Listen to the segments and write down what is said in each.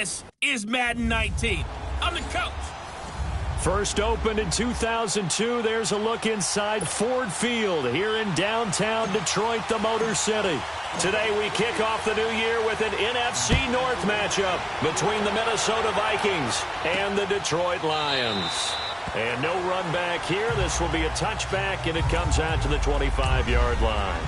This is Madden 19. I'm the coach. First opened in 2002, there's a look inside Ford Field here in downtown Detroit, the Motor City. Today we kick off the new year with an NFC North matchup between the Minnesota Vikings and the Detroit Lions. And no run back here. This will be a touchback, and it comes out to the 25-yard line.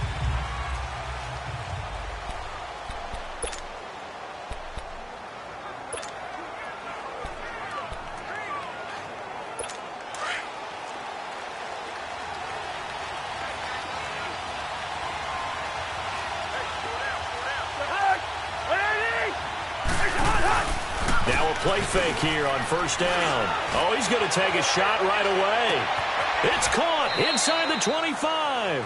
Now a play fake here on first down. Oh, he's going to take a shot right away. It's caught inside the 25.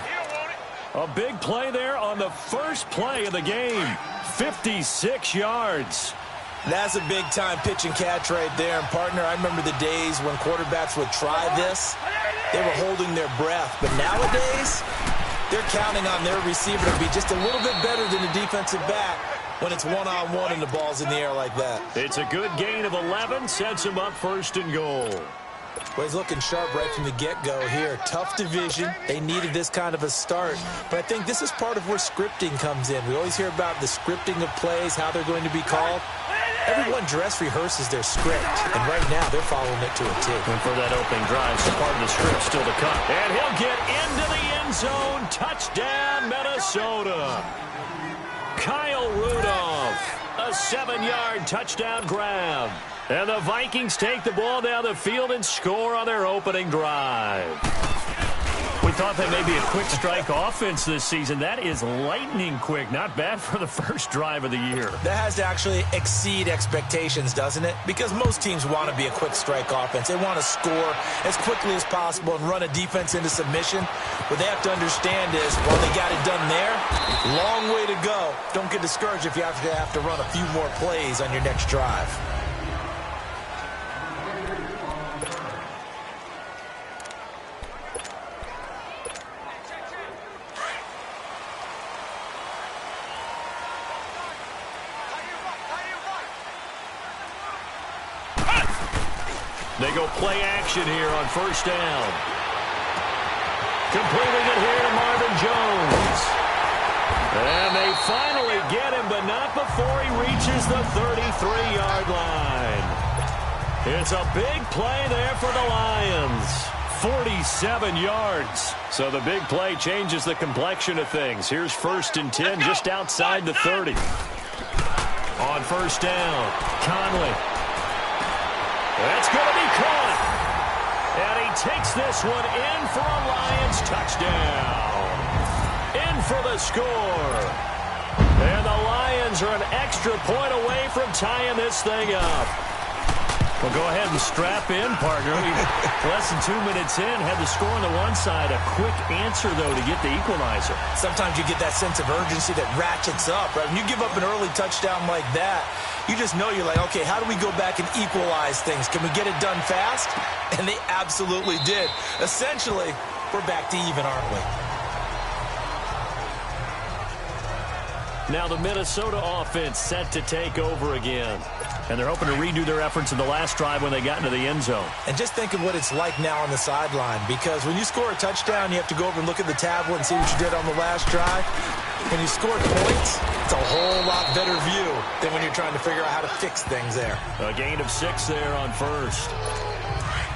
A big play there on the first play of the game. 56 yards. That's a big-time pitch and catch right there. And, partner, I remember the days when quarterbacks would try this. They were holding their breath. But nowadays, they're counting on their receiver to be just a little bit better than the defensive back when it's one-on-one and the ball's in the air like that. It's a good gain of 11, sets him up first and goal. Well, he's looking sharp right from the get-go here. Tough division. They needed this kind of a start. But I think this is part of where scripting comes in. We always hear about the scripting of plays, how they're going to be called. Everyone dress rehearses their script, and right now they're following it to a T. And for that opening drive, so part of the script still to come. And he'll get into the end zone. Touchdown, Minnesota. Kyle Rudolph, a 7-yard touchdown grab. And the Vikings take the ball down the field and score on their opening drive. We thought that may be a quick strike offense this season. That is lightning quick. Not bad for the first drive of the year. That has to actually exceed expectations, doesn't it? Because most teams want to be a quick strike offense. They want to score as quickly as possible and run a defense into submission. What they have to understand is, while they got it done there, long way to go. Don't get discouraged if you have to run a few more plays on your next drive. They go play action here on first down. Completing it here to Marvin Jones. And they finally get him, but not before he reaches the 33-yard line. It's a big play there for the Lions. 47 yards. So the big play changes the complexion of things. Here's first and 10 just outside the 30. On first down, Conley. That's going to be caught. And he takes this one in for a Lions touchdown. In for the score. And the Lions are an extra point away from tying this thing up. Well, go ahead and strap in, partner. Less than 2 minutes in, had the score on the one side. A quick answer, though, to get the equalizer. Sometimes you get that sense of urgency that ratchets up, right? When you give up an early touchdown like that, you just know you're like, okay, how do we go back and equalize things? Can we get it done fast? And they absolutely did. Essentially, we're back to even, aren't we? Now the Minnesota offense set to take over again. And they're hoping to redo their efforts in the last drive when they got into the end zone. And just think of what it's like now on the sideline, because when you score a touchdown, you have to go over and look at the tablet and see what you did on the last drive. When you scored points, it's a whole lot better view than when you're trying to figure out how to fix things there. A gain of 6 there on first.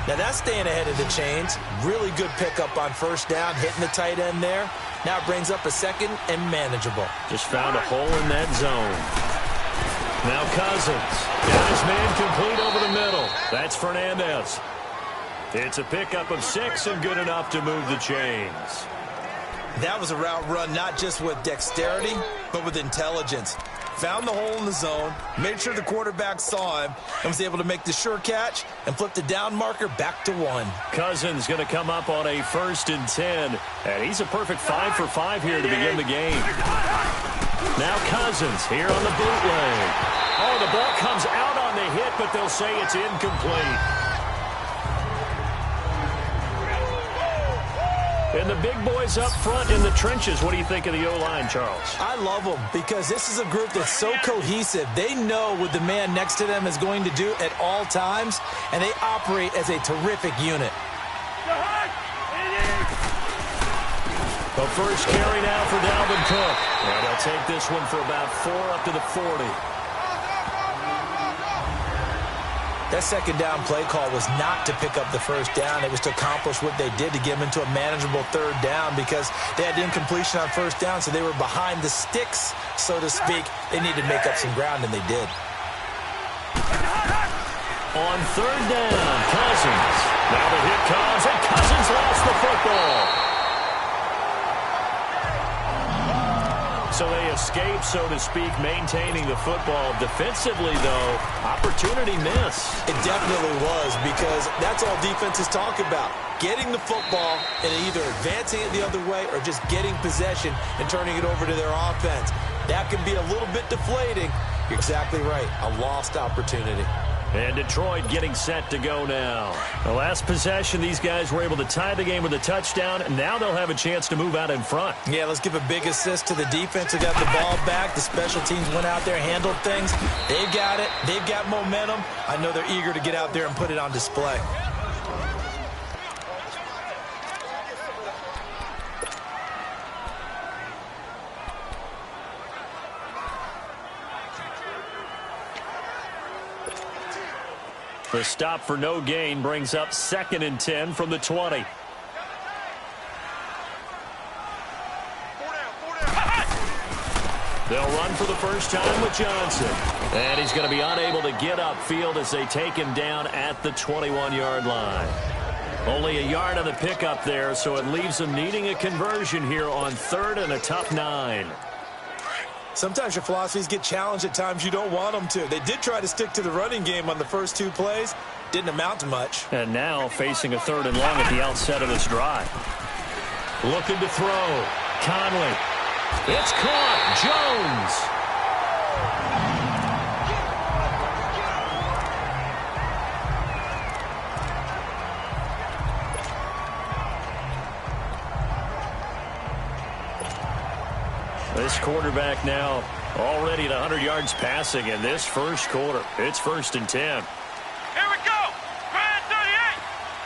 Now that's staying ahead of the chains. Really good pickup on first down, hitting the tight end there. Now it brings up a second and manageable. Just found a hole in that zone. Now Cousins. Got his man complete over the middle. That's Fernandez. It's a pickup of 6 and good enough to move the chains. That was a route run not just with dexterity, but with intelligence. Found the hole in the zone, made sure the quarterback saw him, and was able to make the sure catch and flip the down marker back to 1. Cousins going to come up on a first and 10, and he's a perfect 5 for 5 here to begin the game. Now Cousins here on the bootleg. Oh, the ball comes out on the hit, but they'll say it's incomplete. And the big boys up front in the trenches. What do you think of the O-line, Charles? I love them because this is a group that's so cohesive. They know what the man next to them is going to do at all times, and they operate as a terrific unit. The first carry now for Dalvin Cook. And he'll take this one for about 4 up to the 40. That second down play call was not to pick up the first down. It was to accomplish what they did to get them into a manageable third down because they had incompletion on first down, so they were behind the sticks, so to speak. They needed to make up some ground, and they did. On third down, Cousins. Now the hit comes, and Cousins lost the football. So they escape, so to speak, maintaining the football. Defensively, though, opportunity miss. It definitely was because that's all defenses talk about. Getting the football and either advancing it the other way or just getting possession and turning it over to their offense. That can be a little bit deflating. You're exactly right. A lost opportunity. And Detroit getting set to go now. The last possession, these guys were able to tie the game with a touchdown, and now they'll have a chance to move out in front. Yeah, let's give a big assist to the defense who got the ball back. The special teams went out there, handled things. They've got it. They've got momentum. I know they're eager to get out there and put it on display. The stop for no gain brings up 2nd and 10 from the 20. They'll run for the first time with Johnson. And he's going to be unable to get upfield as they take him down at the 21-yard line. Only a yard on the pickup there, so it leaves them needing a conversion here on 3rd and a tough 9. Sometimes your philosophies get challenged at times you don't want them to. They did try to stick to the running game on the first 2 plays. Didn't amount to much. And now facing a 3rd and long at the outset of this drive. Looking to throw. Conley. It's caught. Jones. This quarterback now already at 100 yards passing in this first quarter. It's 1st and 10. Here we go. Grand 38.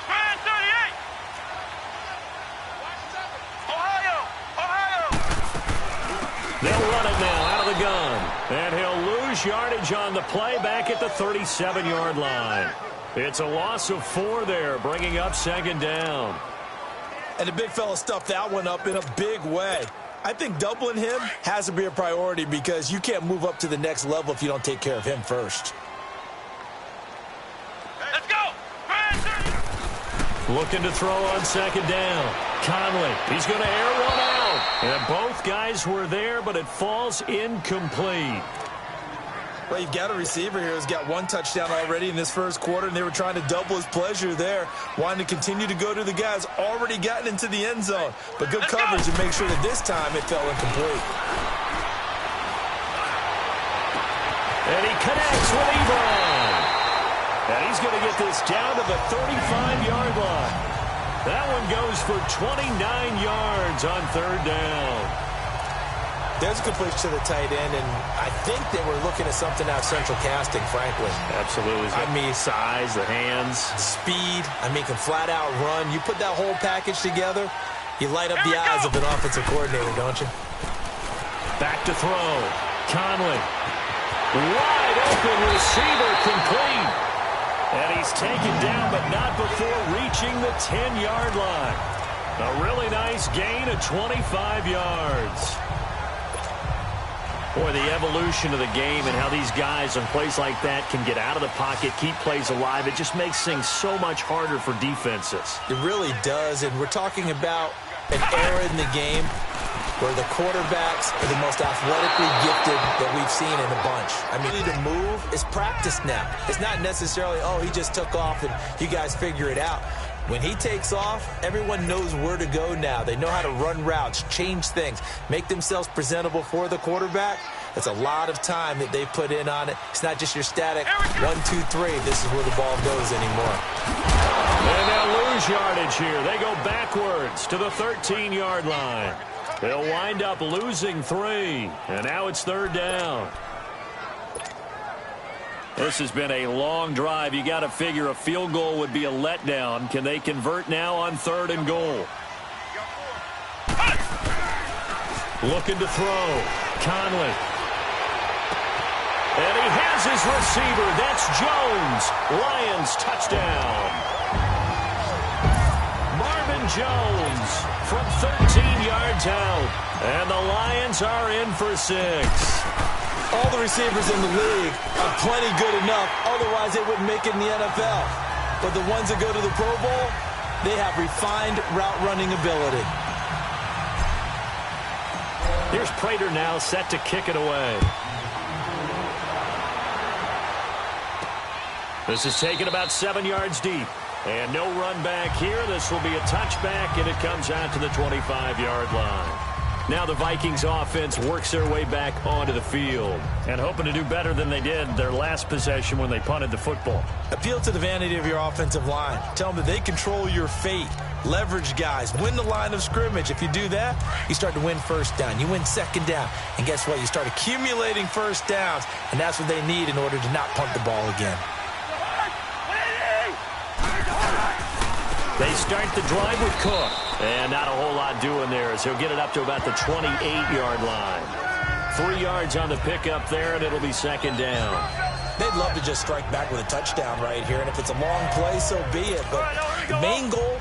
Grand 38. Ohio. They'll run it now out of the gun. And he'll lose yardage on the play back at the 37-yard line. It's a loss of 4 there, bringing up 2nd down. And the big fella stuffed that one up in a big way. I think doubling him has to be a priority because you can't move up to the next level if you don't take care of him first. Let's go. Looking to throw on 2nd down. Conley, he's going to air one out. And both guys were there, but it falls incomplete. Well, you've got a receiver here who's got 1 touchdown already in this first quarter, and they were trying to double his pleasure there, wanting to continue to go to the guys already gotten into the end zone. But good coverage to make sure that this time it fell incomplete. And he connects with Ebron. And he's going to get this down to the 35-yard line. That one goes for 29 yards on 3rd down. There's a completion to the tight end, and I think they were looking at something out of central casting, frankly. Absolutely. I mean, size, the hands. Speed. I mean, can flat out run. You put that whole package together, you light up the eyes of an offensive coordinator, don't you? Back to throw. Conley. Wide open receiver complete. And he's taken down, but not before reaching the 10-yard line. A really nice gain of 25 yards. Boy, the evolution of the game and how these guys in plays like that can get out of the pocket, keep plays alive, it just makes things so much harder for defenses. It really does, and we're talking about an era in the game where the quarterbacks are the most athletically gifted that we've seen in a bunch. I mean, to move is practice now. It's not necessarily, oh, he just took off and you guys figure it out. When he takes off, everyone knows where to go now. They know how to run routes, change things, make themselves presentable for the quarterback. That's a lot of time that they put in on it. It's not just your static 1, 2, 3. This is where the ball goes anymore. And they'll lose lose yardage here. They go backwards to the 13-yard line. They'll wind up losing 3, and now it's 3rd down. This has been a long drive. You got to figure a field goal would be a letdown. Can they convert now on 3rd and goal? Looking to throw. Conley. And he has his receiver. That's Jones. Lions touchdown. Marvin Jones from 13 yards out. And the Lions are in for 6. All the receivers in the league are plenty good enough. Otherwise, they wouldn't make it in the NFL. But the ones that go to the Pro Bowl, they have refined route running ability. Here's Prater now set to kick it away. This is taken about 7 yards deep. And no run back here. This will be a touchback, and it comes out to the 25-yard line. Now the Vikings offense works their way back onto the field and hoping to do better than they did their last possession when they punted the football. Appeal to the vanity of your offensive line. Tell them that they control your fate. Leverage guys. Win the line of scrimmage. If you do that, you start to win 1st down. You win 2nd down. And guess what? You start accumulating 1st downs, and that's what they need in order to not punt the ball again. They start the drive with Cook. And not a whole lot doing there as he'll get it up to about the 28-yard line. 3 yards on the pickup there, and it'll be 2nd down. They'd love to just strike back with a touchdown right here, and if it's a long play, so be it. But the main goal,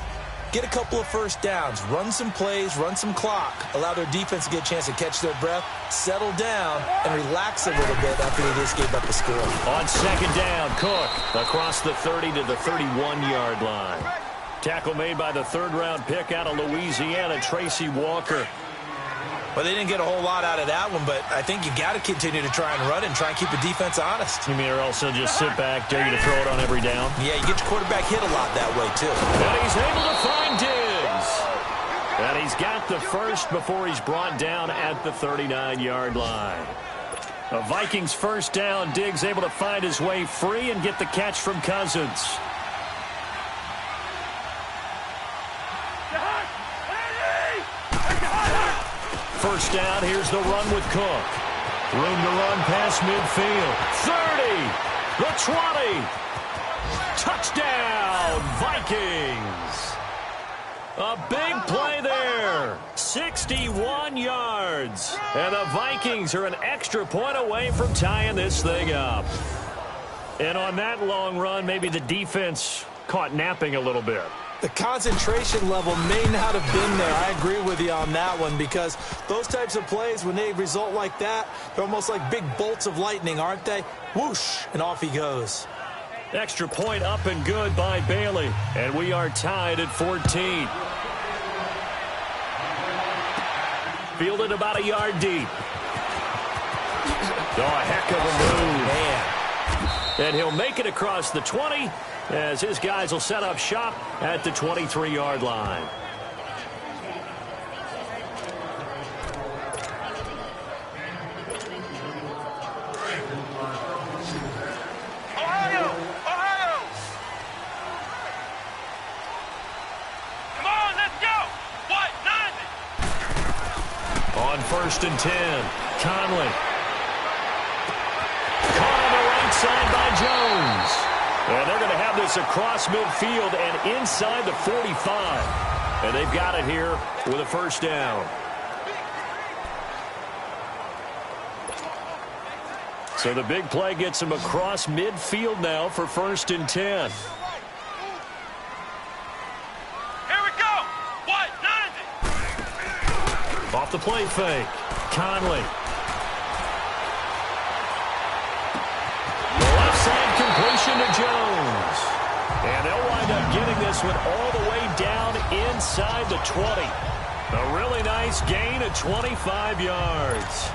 get a couple of 1st downs, run some plays, run some clock, allow their defense to get a chance to catch their breath, settle down, and relax a little bit after they just gave up the score. On 2nd down, Cook across the 30 to the 31-yard line. Tackle made by the 3rd-round pick out of Louisiana, Tracy Walker. Well, they didn't get a whole lot out of that one, but I think you got to continue to try and run and try and keep the defense honest. You mean or also just sit back, dare you to throw it on every down? Yeah, you get your quarterback hit a lot that way, too. And he's able to find Diggs. And he's got the first before he's brought down at the 39-yard line. A Vikings 1st down. Diggs able to find his way free and get the catch from Cousins. First down, here's the run with Cook. Room to run past midfield. 30, the 20. Touchdown, Vikings. A big play there. 61 yards. And the Vikings are an extra point away from tying this thing up. And on that long run, maybe the defense caught napping a little bit. The concentration level may not have been there. I agree with you on that one because those types of plays, when they result like that, they're almost like big bolts of lightning, aren't they? Whoosh, and off he goes. Extra point up and good by Bailey. And we are tied at 14. Fielded about a yard deep. Oh, a heck of a move. Man. And he'll make it across the 20 as his guys will set up shop at the 23-yard line. Ohio! Ohio! Come on, let's go! What? 90! On 1st and 10, Conley. Caught on the right side by Jones. And they're going to have this across midfield and inside the 45. And they've got it here with a 1st down. So the big play gets them across midfield now for 1st and 10. Here we go! What? 90! Off the play fake. Conley. Completion to Jones. And they'll wind up getting this one all the way down inside the 20. A really nice gain of 25 yards.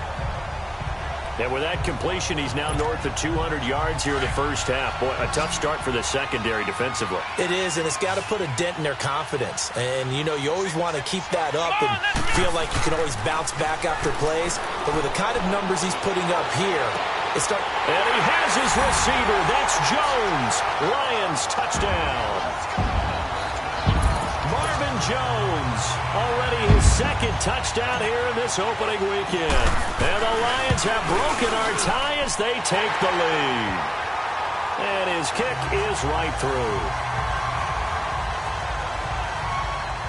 And with that completion, he's now north of 200 yards here in the 1st half. Boy, a tough start for the secondary defensively. It is, and it's got to put a dent in their confidence. And, you know, you always want to keep that up and feel like you can always bounce back after plays. But with the kind of numbers he's putting up here, it's starting. And he has his receiver. That's Jones. Lions touchdown. Jones. Already his second touchdown here in this opening weekend. And the Lions have broken our tie as they take the lead. And his kick is right through.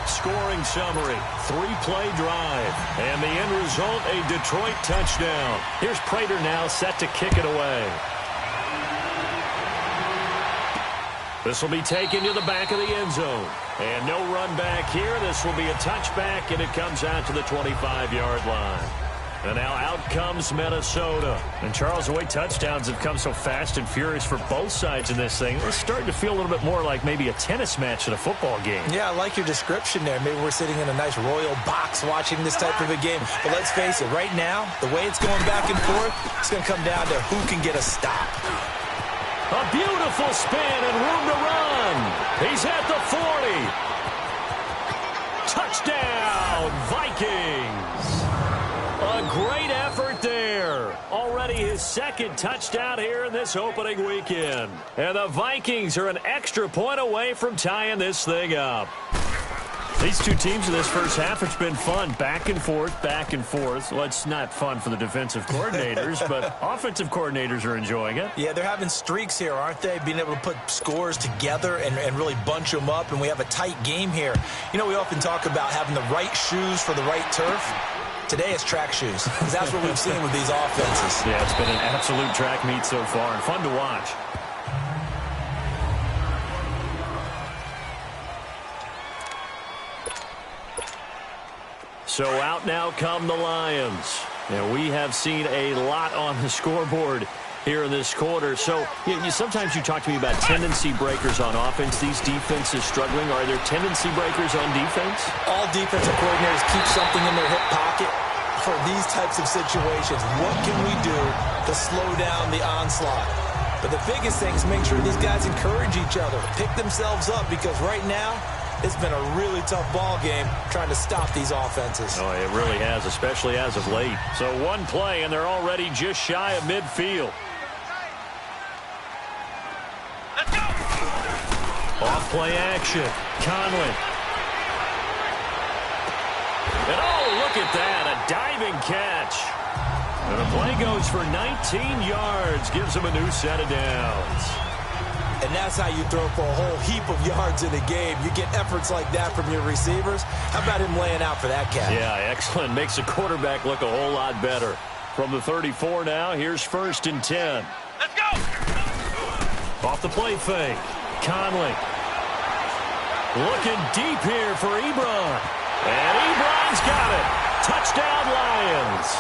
Scoring summary, 3-play drive. And the end result, a Detroit touchdown. Here's Prater now set to kick it away. This will be taken to the back of the end zone. And no run back here. This will be a touchback, and it comes out to the 25-yard line. And now out comes Minnesota. And Charles, the way touchdowns have come so fast and furious for both sides in this thing, it's starting to feel a little bit more like maybe a tennis match at a football game. Yeah, I like your description there. Maybe we're sitting in a nice royal box watching this type of a game. But let's face it, right now, the way it's going back and forth, it's going to come down to who can get a stop. A beautiful spin and room to run. He's at the 40. Touchdown, Vikings. A great effort there. Already his second touchdown here in this opening weekend. And the Vikings are an extra point away from tying this thing up. These two teams in this first half, it's been fun. Back and forth, back and forth. Well, it's not fun for the defensive coordinators, but offensive coordinators are enjoying it. Yeah, they're having streaks here, aren't they? Being able to put scores together and really bunch them up, and we have a tight game here. You know, we often talk about having the right shoes for the right turf. Today it's track shoes, because that's what we've seen with these offenses. Yeah, it's been an absolute track meet so far, and fun to watch. So out now come the Lions. And we have seen a lot on the scoreboard here in this quarter. So sometimes you talk to me about tendency breakers on offense. These defenses struggling. Are there tendency breakers on defense? All defensive coordinators keep something in their hip pocket for these types of situations. What can we do to slow down the onslaught? But the biggest thing is make sure these guys encourage each other, pick themselves up, because right now, it's been a really tough ball game trying to stop these offenses. Oh, it really has, especially as of late. So one play, and they're already just shy of midfield. Let's go! Off-play action. Conley. And oh, look at that, a diving catch. And the play goes for 19 yards, gives him a new set of downs. And that's how you throw for a whole heap of yards in a game. You get efforts like that from your receivers. How about him laying out for that catch? Yeah, excellent. Makes the quarterback look a whole lot better. From the 34 now, here's 1st and 10. Let's go! Off the play fake. Conley. Looking deep here for Ebron. And Ebron's got it. Touchdown, Lions.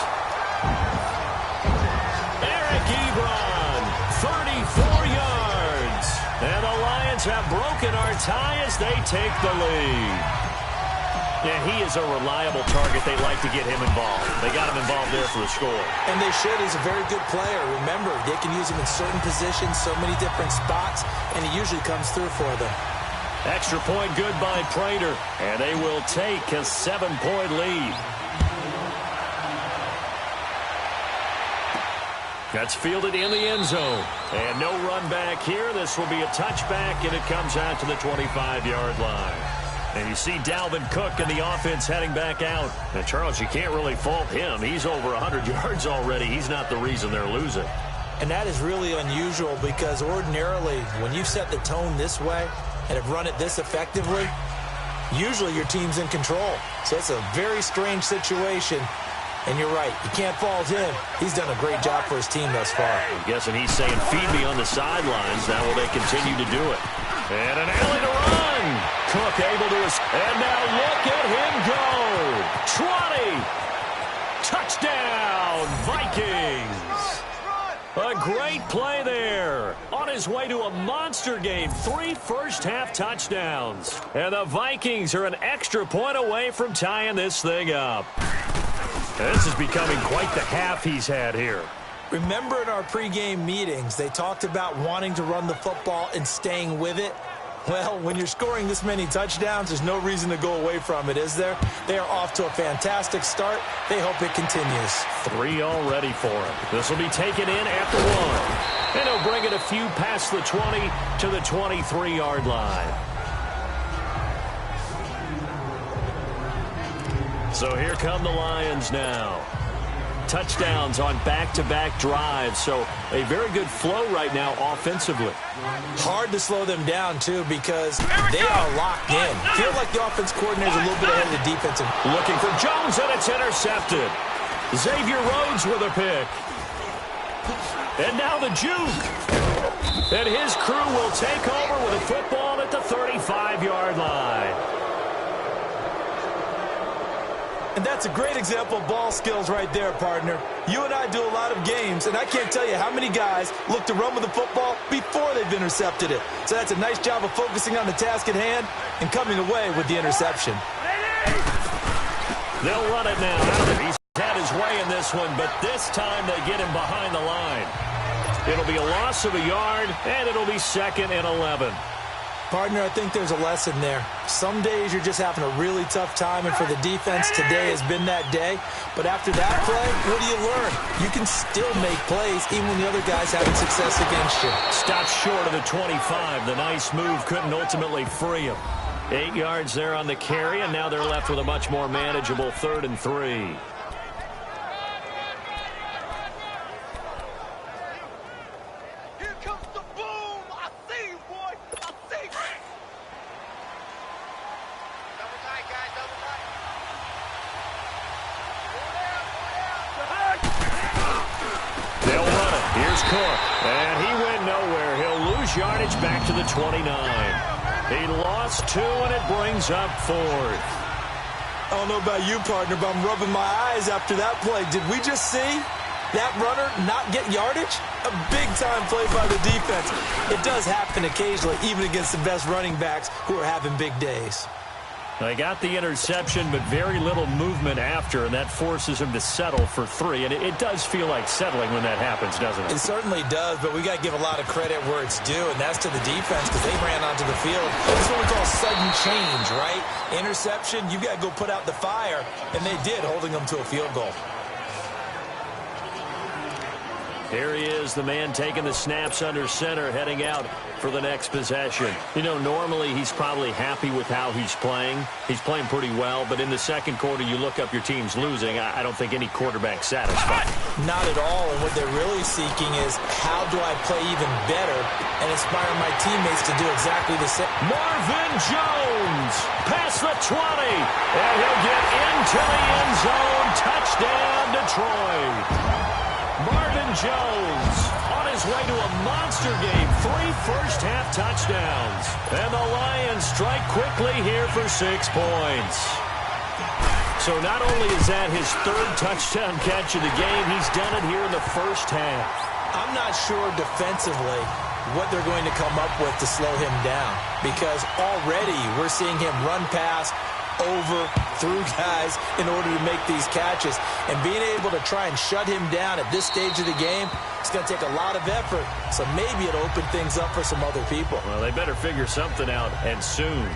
Eric Ebron, 34 yards. And the Lions have broken our tie as they take the lead. Yeah, he is a reliable target. They like to get him involved. They got him involved there for the score. And they should. He's a very good player. Remember, they can use him in certain positions, so many different spots, and he usually comes through for them. Extra point good by Prater. And they will take a 7-point lead. That's fielded in the end zone. And no run back here. This will be a touchback, and it comes out to the 25-yard line. And you see Dalvin Cook and the offense heading back out. And, Charles, you can't really fault him. He's over 100 yards already. He's not the reason they're losing. And that is really unusual, because ordinarily, when you set the tone this way and have run it this effectively, usually your team's in control. So it's a very strange situation. And you're right, you can't fault him. He's done a great job for his team thus far. I'm guessing he's saying, feed me on the sidelines. Now will they continue to do it? And an alley to run. Cook able to... And now look at him go. 20. Touchdown, Vikings. A great play there. On his way to a monster game. 3 first-half touchdowns. And the Vikings are an extra point away from tying this thing up. This is becoming quite the half he's had here. Remember in our pregame meetings, they talked about wanting to run the football and staying with it? Well, when you're scoring this many touchdowns, there's no reason to go away from it, is there? They are off to a fantastic start. They hope it continues. 3 already for him. This will be taken in after 1. And he'll bring it a few past the 20 to the 23-yard line. So here come the Lions now. Touchdowns on back-to-back drives, so a very good flow right now offensively. Hard to slow them down, too, because they are locked in. Feel like the offense coordinator is a little bit ahead of the defensive. Looking for Jones, and it's intercepted. Xavier Rhodes with a pick. And now the juke. And his crew will take over with a football at the 35-yard line. And that's a great example of ball skills right there, partner. You and I do a lot of games, and I can't tell you how many guys look to run with the football before they've intercepted it. So that's a nice job of focusing on the task at hand and coming away with the interception. They'll run it now. He's had his way in this one, but this time they get him behind the line. It'll be a loss of a yard, and it'll be 2nd and 11. Partner, I think there's a lesson there. Some days you're just having a really tough time, and for the defense, today has been that day. But after that play, what do you learn? You can still make plays even when the other guy's having success against you. Stopped short of the 25. The nice move couldn't ultimately free him. 8 yards there on the carry, and now they're left with a much more manageable 3rd and 3. And he went nowhere. He'll lose yardage back to the 29. He lost 2, and it brings up 4th. I don't know about you, partner, but I'm rubbing my eyes after that play. Did we just see that runner not get yardage? A big-time play by the defense. It does happen occasionally, even against the best running backs who are having big days. They got the interception, but very little movement after, and that forces him to settle for 3. And it does feel like settling when that happens, doesn't it? It certainly does, but we got to give a lot of credit where it's due, and that's to the defense because they ran onto the field. This is what we call sudden change, right? Interception, you got to go put out the fire, and they did, holding them to a field goal. Here he is, the man taking the snaps under center, heading out for the next possession. You know, normally he's probably happy with how he's playing. He's playing pretty well, but in the second quarter, you look up your team's losing. I don't think any quarterback's satisfied. Not at all, and what they're really seeking is how do I play even better and inspire my teammates to do exactly the same. Marvin Jones, past the 20, and he'll get into the end zone. Touchdown, Detroit. Marvin Jones on his way to a monster game. 3 first-half touchdowns. And the Lions strike quickly here for 6 points. So not only is that his 3rd touchdown catch of the game, he's done it here in the first half. I'm not sure defensively what they're going to come up with to slow him down, because already we're seeing him run past, over, through guys in order to make these catches. And being able to try and shut him down at this stage of the game, it's going to take a lot of effort. So maybe it'll open things up for some other people. Well, they better figure something out, and soon.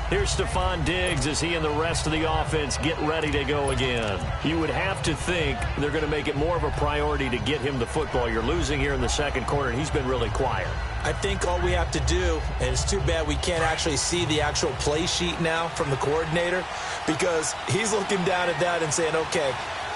Here's Stephon Diggs as he and the rest of the offense get ready to go again. You would have to think they're going to make it more of a priority to get him the football. You're losing here in the second quarter, and he's been really quiet. I think all we have to do, and it's too bad we can't actually see the actual play sheet now from the coordinator, because he's looking down at that and saying, okay,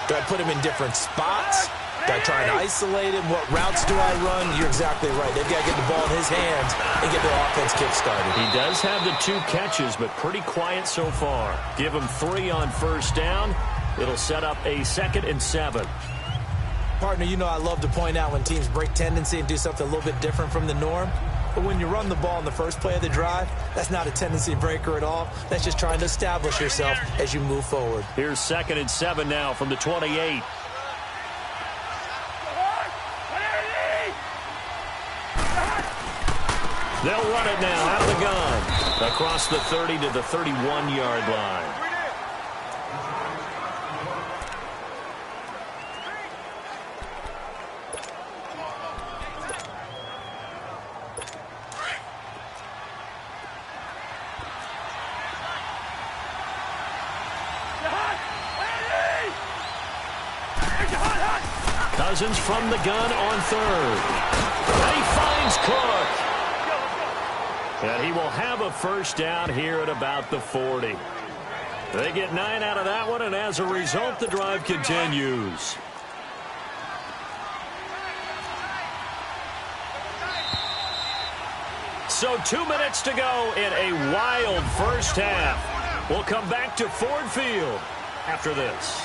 do I put him in different spots? Do I try and isolate him? What routes do I run? You're exactly right. They've got to get the ball in his hands and get their offense kick-started. He does have the 2 catches, but pretty quiet so far. Give him 3 on first down. It'll set up a 2nd and 7. Partner, you know I love to point out when teams break tendency and do something a little bit different from the norm. But when you run the ball in the first play of the drive, that's not a tendency breaker at all. That's just trying to establish yourself as you move forward. Here's 2nd and 7 now from the 28. They'll run it now out of the gun. Across the 30 to the 31-yard line. Cousins from the gun on 3rd. And he finds Cook. And he will have a first down here at about the 40. They get 9 out of that one, and as a result, the drive continues. So 2 minutes to go in a wild first half. We'll come back to Ford Field after this.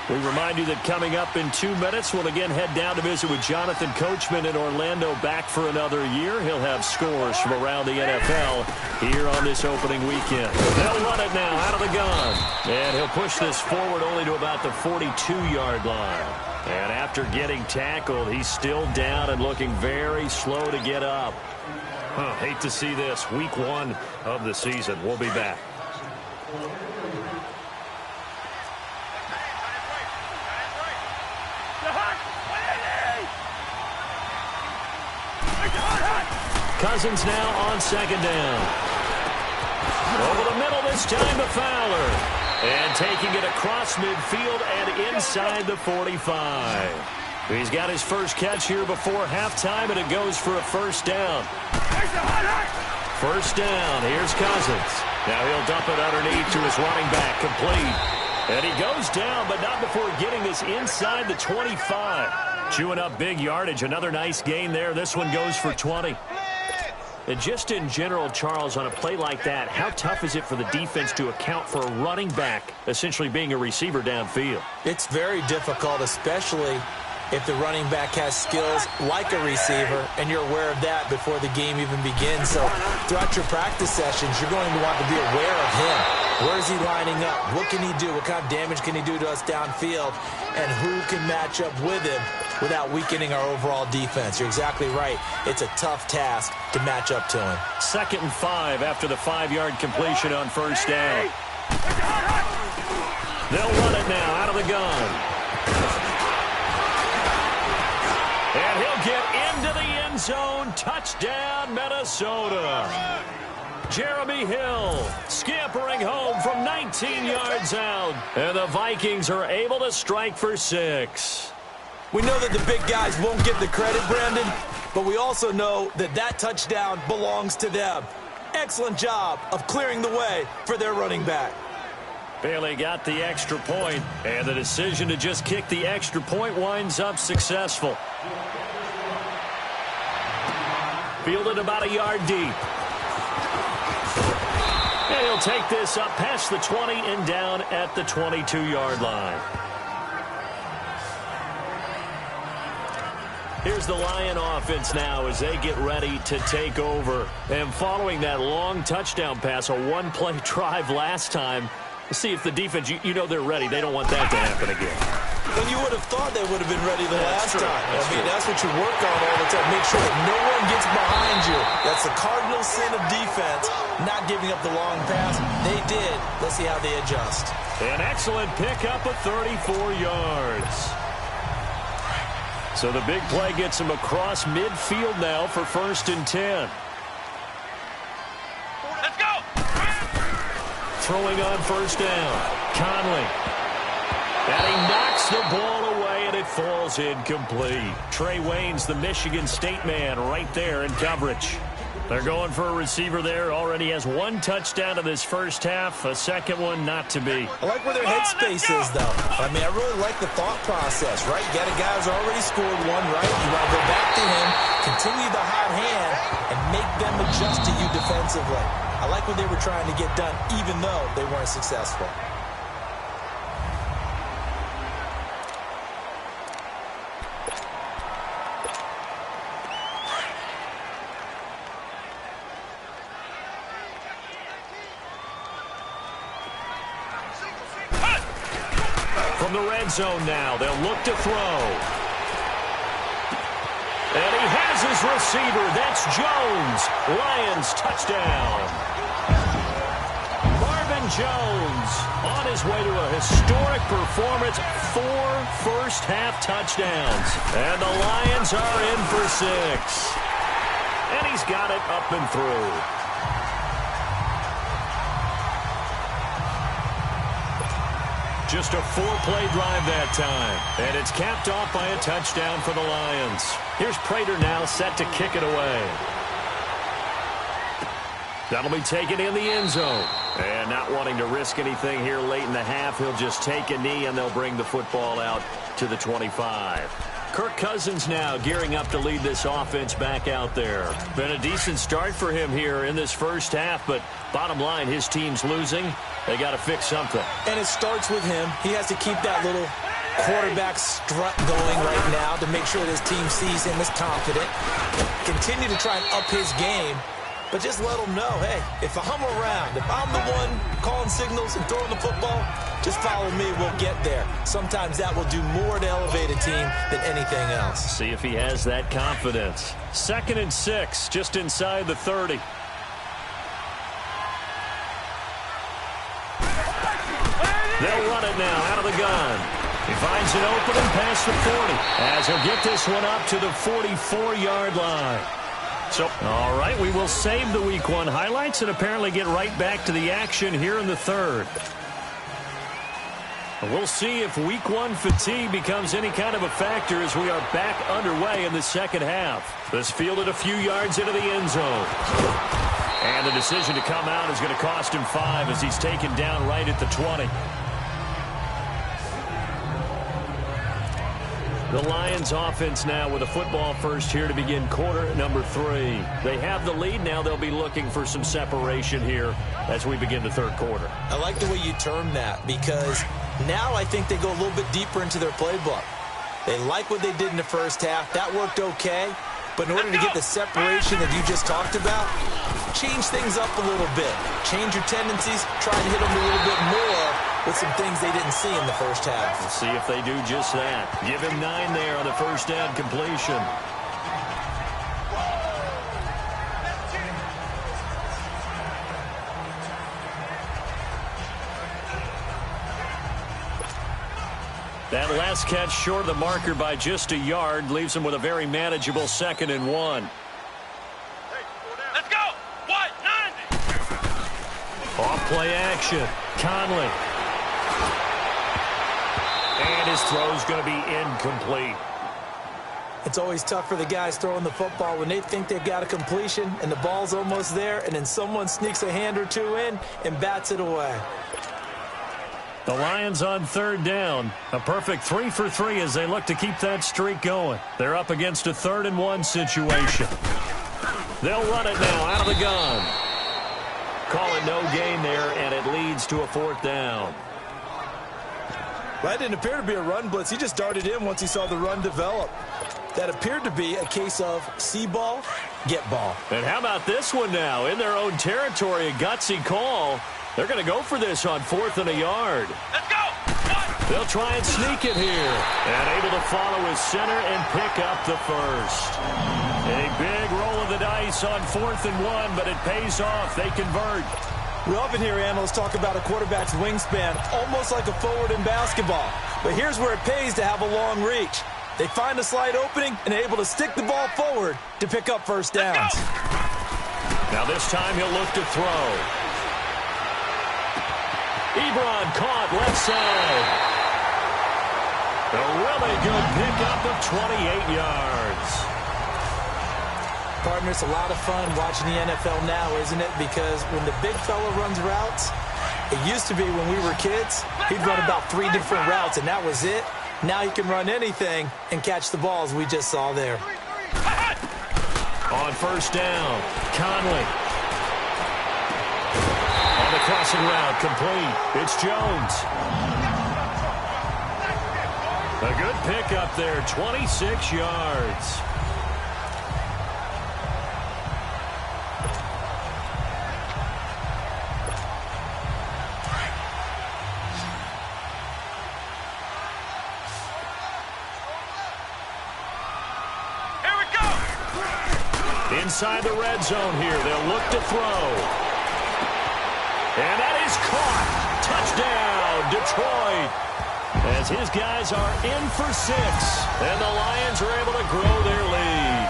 We remind you that coming up in 2 minutes, we'll again head down to visit with Jonathan Coachman in Orlando, back for another year. He'll have scores from around the NFL here on this opening weekend. They'll run it now out of the gun. And he'll push this forward only to about the 42-yard line. And after getting tackled, he's still down and looking very slow to get up. Hate to see this. Week 1 of the season. We'll be back. Cousins now on second down. Over the middle this time to Fowler. And taking it across midfield and inside the 45. He's got his first catch here before halftime, and it goes for a first down. First down. Here's Cousins. Now he'll dump it underneath to his running back, complete. And he goes down, but not before getting this inside the 25. Chewing up big yardage. Another nice gain there. This one goes for 20. And just in general, Charles, on a play like that, how tough is it for the defense to account for a running back essentially being a receiver downfield? It's very difficult, especially if the running back has skills like a receiver, and you're aware of that before the game even begins. So throughout your practice sessions, you're going to want to be aware of him. Where is he lining up? What can he do? What kind of damage can he do to us downfield? And who can match up with him without weakening our overall defense? You're exactly right. It's a tough task to match up to him. 2nd and 5 after the 5-yard completion on first down. They'll run it now out of the gun. And he'll get into the end zone. Touchdown, Minnesota. Jeremy Hill scampering home from 19 yards out. And the Vikings are able to strike for 6. We know that the big guys won't get the credit, Brandon, but we also know that that touchdown belongs to them. Excellent job of clearing the way for their running back. Bailey got the extra point, and the decision to just kick the extra point winds up successful. Fielded about a yard deep. And he'll take this up past the 20 and down at the 22-yard line. Here's the Lion offense now as they get ready to take over. And following that long touchdown pass, a one-play drive last time, let's see if the defense, you know they're ready. They don't want that to happen again. Well, you would have thought they would have been ready the last time. That's what you work on all the time. Make sure that no one gets behind you. That's the cardinal sin of defense, not giving up the long pass. They did. Let's see how they adjust. An excellent pickup of 34 yards. So the big play gets him across midfield now for 1st and 10. Let's go! Throwing on first down. Conley. And he knocks the ball away, and it falls incomplete. Trey Wayne's the Michigan State man right there in coverage. They're going for a receiver there. Already has 1 touchdown in this first half. A second one not to be. I like where their headspace is, though. I really like the thought process, right? You got a guy who's already scored 1, right? You want to go back to him, continue the hot hand, and make them adjust to you defensively. I like what they were trying to get done, even though they weren't successful. From the red zone now, they'll look to throw. And he has his receiver. That's Jones. Lions touchdown. Marvin Jones on his way to a historic performance. 4 first-half touchdowns. And the Lions are in for 6. And he's got it up and through. Just a 4-play drive that time. And it's capped off by a touchdown for the Lions. Here's Prater now set to kick it away. That'll be taken in the end zone. And not wanting to risk anything here late in the half, he'll just take a knee, and they'll bring the football out to the 25. Kirk Cousins now gearing up to lead this offense back out there. Been a decent start for him here in this first half, but bottom line, his team's losing. They got to fix something. And it starts with him. He has to keep that little quarterback strut going right now to make sure his team sees him as confident. Continue to try and up his game, but just let him know, hey, if I'm around, if I'm the one calling signals and throwing the football, just follow me, we'll get there. Sometimes that will do more to elevate a team than anything else. See if he has that confidence. 2nd and 6, just inside the 30. They'll run it now out of the gun. He finds an opening past the 40 as he'll get this one up to the 44-yard line. So, all right, we will save the Week 1 highlights and apparently get right back to the action here in the third. We'll see if Week 1 fatigue becomes any kind of a factor as we are back underway in the second half. This fielded a few yards into the end zone. And the decision to come out is going to cost him 5 as he's taken down right at the 20. The Lions offense now with a football first here to begin quarter number 3. They have the lead now. They'll be looking for some separation here as we begin the third quarter. I like the way you term that because now I think they go a little bit deeper into their playbook. They like what they did in the first half. That worked okay. But in order to get the separation that you just talked about, change things up a little bit. Change your tendencies. Try and hit them a little bit more with some things they didn't see in the first half. We'll see if they do just that. Give him 9 there on the first down completion. That last catch short of the marker by just a yard leaves him with a very manageable 2nd and 1. Let's go! What? 90! Off play action. Conley. And his throw's going to be incomplete. It's always tough for the guys throwing the football when they think they've got a completion and the ball's almost there, and then someone sneaks a hand or two in and bats it away. The Lions on 3rd down. A perfect 3 for 3 as they look to keep that streak going. They're up against a 3rd and 1 situation. They'll run it now out of the gun. Call it no gain there, and it leads to a 4th down. Well, that didn't appear to be a run blitz. He just darted in once he saw the run develop. That appeared to be a case of see ball, get ball. And how about this one now? In their own territory, a gutsy call. They're going to go for this on 4th and a yard. Let's go! What? They'll try and sneak it here. And able to follow his center and pick up the first. A big roll of the dice on 4th and 1, but it pays off. They convert. We often hear analysts talk about a quarterback's wingspan, almost like a forward in basketball. But here's where it pays to have a long reach. They find a slight opening and are able to stick the ball forward to pick up first downs. Now this time he'll look to throw. Ebron caught left side. A really good pickup of 28 yards. Partner, it's a lot of fun watching the NFL now, isn't it? Because when the big fella runs routes, it used to be when we were kids, he'd run about 3 different routes, and that was it. Now he can run anything and catch the balls we just saw there. On 1st down, Conley. On the crossing route, complete. It's Jones. A good pickup there, 26 yards. Inside the red zone here. They'll look to throw. And that is caught. Touchdown, Detroit. As his guys are in for 6. And the Lions are able to grow their lead.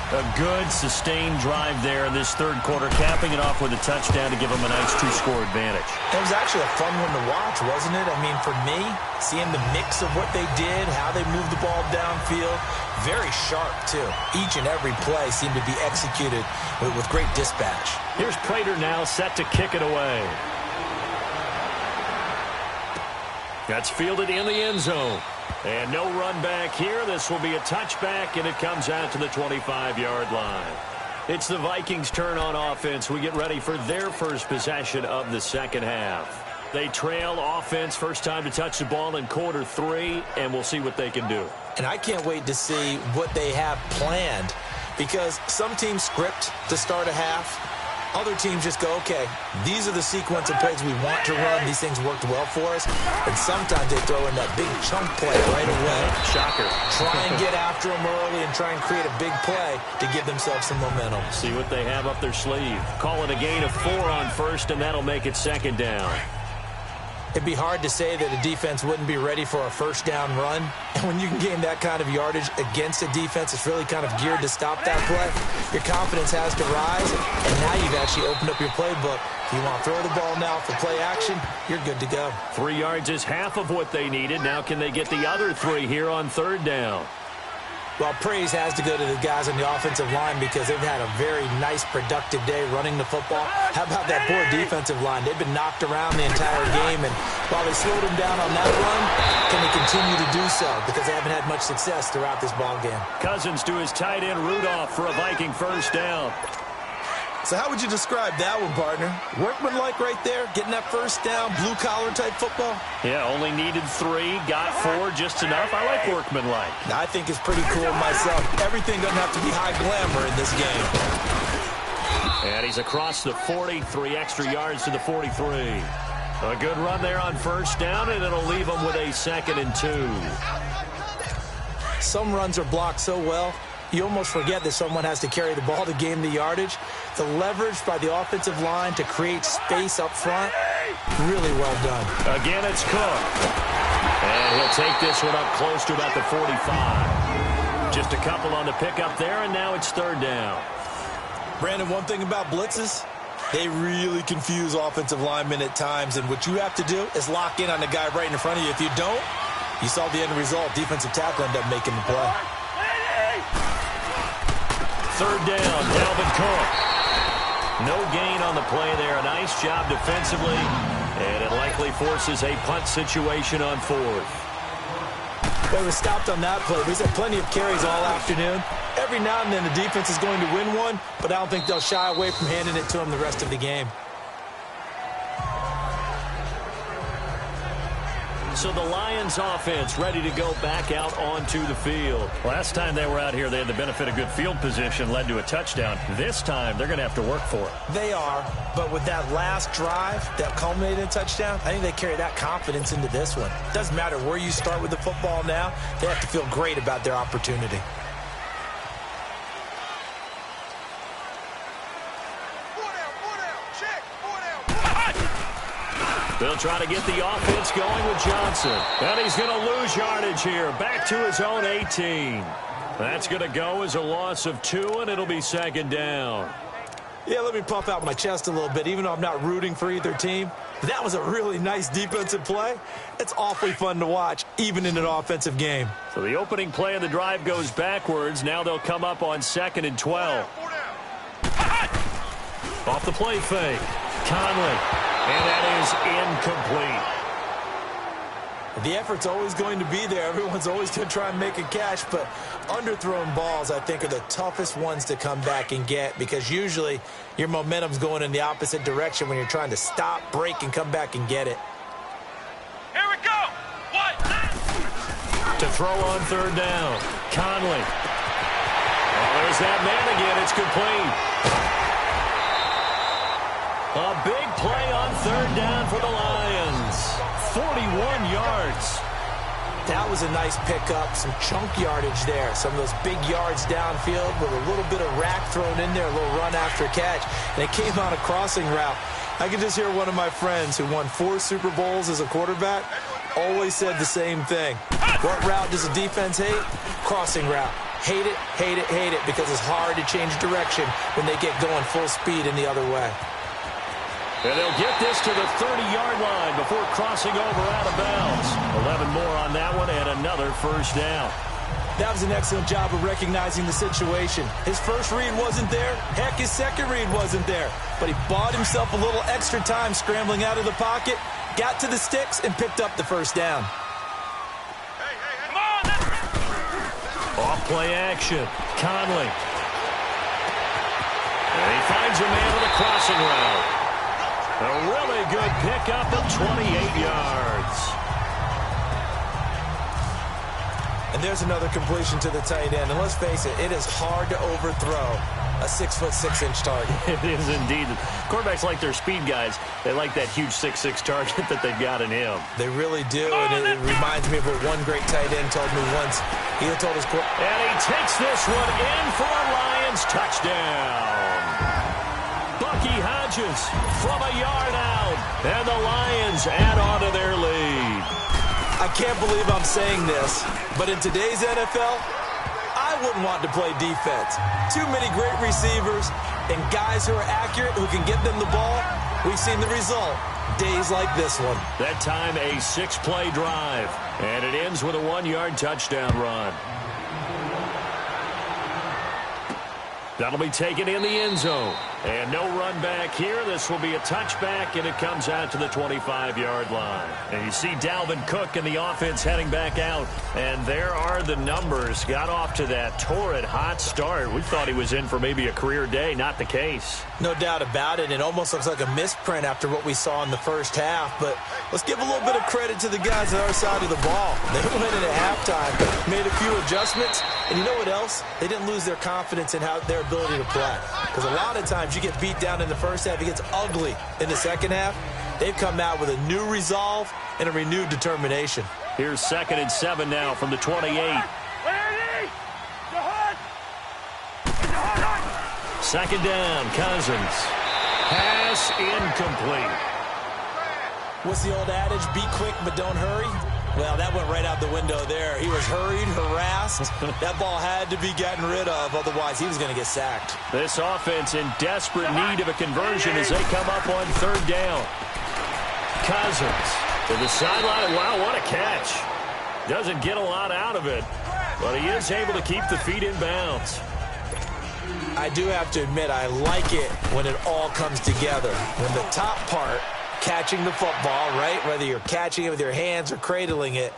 A good, sustained drive there in this third quarter, capping it off with a touchdown to give them a nice 2-score advantage. It was actually a fun one to watch, wasn't it? I mean, for me, seeing the mix of what they did, how they moved the ball downfield, very sharp, too. Each and every play seemed to be executed with great dispatch. Here's Prater now set to kick it away. That's fielded in the end zone. And no run back here. This will be a touchback, and it comes out to the 25-yard line. It's the Vikings' turn on offense. We get ready for their first possession of the second half. They trail offense, first time to touch the ball in quarter 3, and we'll see what they can do. And I can't wait to see what they have planned, because some teams script to start a half. Other teams just go, okay, these are the sequence of plays we want to run. These things worked well for us. And sometimes they throw in that big chunk play right away. Shocker. Try and get after them early and try and create a big play to give themselves some momentum. See what they have up their sleeve. Call it a gain of 4 on first, and that'll make it second down. It'd be hard to say that a defense wouldn't be ready for a first down run. And when you can gain that kind of yardage against a defense, it's really kind of geared to stop that play. Your confidence has to rise, and now you've actually opened up your playbook. If you want to throw the ball now for play action, you're good to go. 3 yards is half of what they needed. Now can they get the other 3 here on third down? Well, praise has to go to the guys on the offensive line because they've had a very nice, productive day running the football. How about that poor defensive line? They've been knocked around the entire game, and while they slowed them down on that run, can they continue to do so? Because they haven't had much success throughout this ball game. Cousins to his tight end, Rudolph, for a Viking first down. So how would you describe that one, partner? Workmanlike right there, getting that first down, blue-collar type football? Yeah, only needed 3, got 4, just enough. I like workmanlike. I think it's pretty cool myself. Everything doesn't have to be high glamour in this game. And he's across the 40, 3 extra yards to the 43. A good run there on first down, and it'll leave him with a 2nd and 2. Some runs are blocked so well, you almost forget that someone has to carry the ball to gain the yardage. The leverage by the offensive line to create space up front, really well done. Again, it's Cook. And he'll take this one up close to about the 45. Just a couple on the pickup there, and now it's third down. Brandon, one thing about blitzes, they really confuse offensive linemen at times, and what you have to do is lock in on the guy right in front of you. If you don't, you saw the end result. Defensive tackle ended up making the play. Third down, Dalvin Cook. No gain on the play there. A nice job defensively, and it likely forces a punt situation on 4th. They were stopped on that play. He's had plenty of carries all afternoon. Every now and then the defense is going to win one, but I don't think they'll shy away from handing it to him the rest of the game. So the Lions offense ready to go back out onto the field. Last time they were out here, they had the benefit of good field position, led to a touchdown. This time, they're going to have to work for it. They are, but with that last drive that culminated in a touchdown, I think they carry that confidence into this one. Doesn't matter where you start with the football now, they have to feel great about their opportunity. They'll try to get the offense going with Johnson. And he's going to lose yardage here. Back to his own 18. That's going to go as a loss of 2, and it'll be second down. Yeah, let me puff out my chest a little bit, even though I'm not rooting for either team. That was a really nice defensive play. It's awfully fun to watch, even in an offensive game. So the opening play of the drive goes backwards. Now they'll come up on 2nd and 12. Off the play fake. Conley. And that is incomplete. The effort's always going to be there. Everyone's always going to try and make a catch, but underthrown balls, I think, are the toughest ones to come back and get because usually your momentum's going in the opposite direction when you're trying to stop, break, and come back and get it. Here we go. What? To throw on third down. Conley. Oh, there's that man again. It's complete. A big play on third down for the Lions. 41 yards. That was a nice pickup, some chunk yardage there. Some of those big yards downfield with a little bit of rack thrown in there, a little run after catch. And it came on a crossing route. I could just hear one of my friends who won 4 Super Bowls as a quarterback always said the same thing. What route does a defense hate? Crossing route. Hate it, hate it, hate it, because it's hard to change direction when they get going full speed in the other way. And they'll get this to the 30-yard line before crossing over out of bounds. 11 more on that one and another first down. That was an excellent job of recognizing the situation. His first read wasn't there. Heck, his second read wasn't there. But he bought himself a little extra time scrambling out of the pocket, got to the sticks, and picked up the first down. Come on, Off-play action. Conley. And he finds a man on the crossing route. A really good pickup of 28 yards. And there's another completion to the tight end. And let's face it, it is hard to overthrow a 6'6" target. It is indeed. Quarterbacks like their speed guys. They like that huge 6'6" target that they've got in him. They really do, and it reminds me of what one great tight end told me once. He had told his quarterback. And he takes this one in for a Lions touchdown. Bucky Hodges from a yard out, and the Lions add on to their lead. I can't believe I'm saying this, but in today's NFL, I wouldn't want to play defense. Too many great receivers and guys who are accurate, who can get them the ball. We've seen the result. Days like this one. That time a 6-play drive, and it ends with a 1-yard touchdown run. That'll be taken in the end zone. And no run back here. This will be a touchback, and it comes out to the 25-yard line. And you see Dalvin Cook and the offense heading back out. And there are the numbers. Got off to that torrid hot start. We thought he was in for maybe a career day. Not the case. No doubt about it. It almost looks like a misprint after what we saw in the first half. But let's give a little bit of credit to the guys on our side of the ball. They went in at halftime, made a few adjustments. And you know what else? They didn't lose their confidence in their ability to play. Because a lot of times you get beat down in the first half, it gets ugly in the second half. They've come out with a new resolve and a renewed determination. Here's 2nd and 7 now from the 28. Second down, Cousins. Pass incomplete. What's the old adage? Be quick, but don't hurry. Well, that went right out the window there. He was hurried, harassed. That ball had to be gotten rid of, otherwise he was going to get sacked. This offense in desperate need of a conversion as they come up on 3rd down. Cousins to the sideline. Wow, what a catch. Doesn't get a lot out of it, but he is able to keep the feet in bounds. I do have to admit, I like it when it all comes together. When the top part, catching the football, right, whether you're catching it with your hands or cradling it,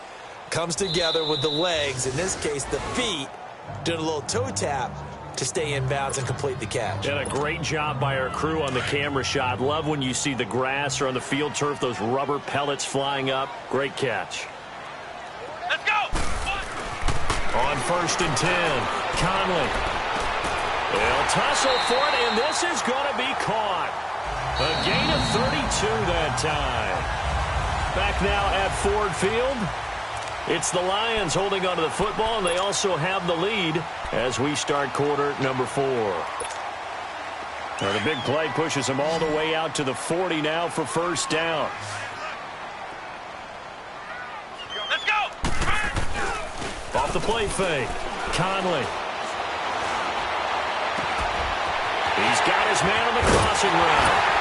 comes together with the legs, in this case the feet, doing a little toe tap to stay in bounds and complete the catch. And a great job by our crew on the camera shot. Love when you see the grass or on the field turf, those rubber pellets flying up. Great catch. Let's go! On 1st and 10, Conley. They'll tussle for it, and this is going to be caught. A gain of 32 that time. Back now at Ford Field. It's the Lions holding onto the football, and they also have the lead as we start quarter number 4. Now the big play pushes them all the way out to the 40 now for first down. Let's go! Off the play fake, Conley. He's got his man on the crossing route.